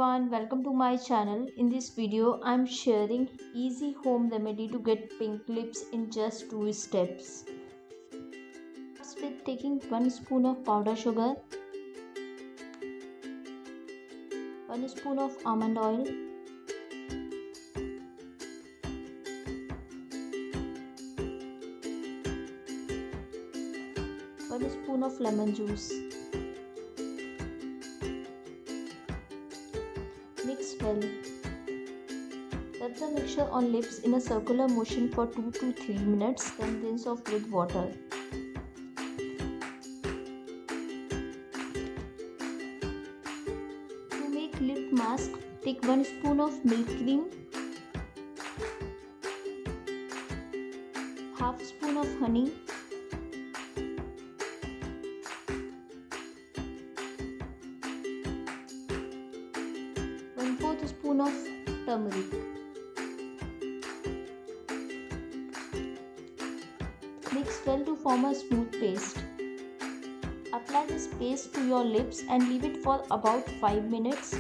everyone, welcome to my channel. In this video, I'm sharing easy home remedy to get pink lips in just 2 steps. Starts with taking 1 spoon of powder sugar, 1 spoon of almond oil, 1 spoon of lemon juice. Mix well. Rub the mixture on lips in a circular motion for 2 to 3 minutes, then rinse off with water. To make lip mask, take 1 spoon of milk cream, half spoon of honey, 1/4 spoon of turmeric. Mix well to form a smooth paste. Apply this paste to your lips and leave it for about 5 minutes.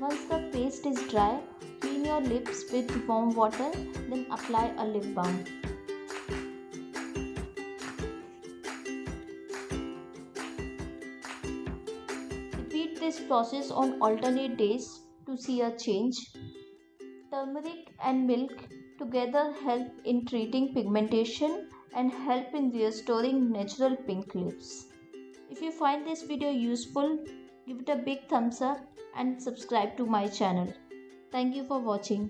Once the paste is dry, clean your lips with warm water, then apply a lip balm. Repeat this process on alternate days to see a change. Turmeric and milk together help in treating pigmentation and help in restoring natural pink lips. If you find this video useful, give it a big thumbs up and subscribe to my channel. Thank you for watching.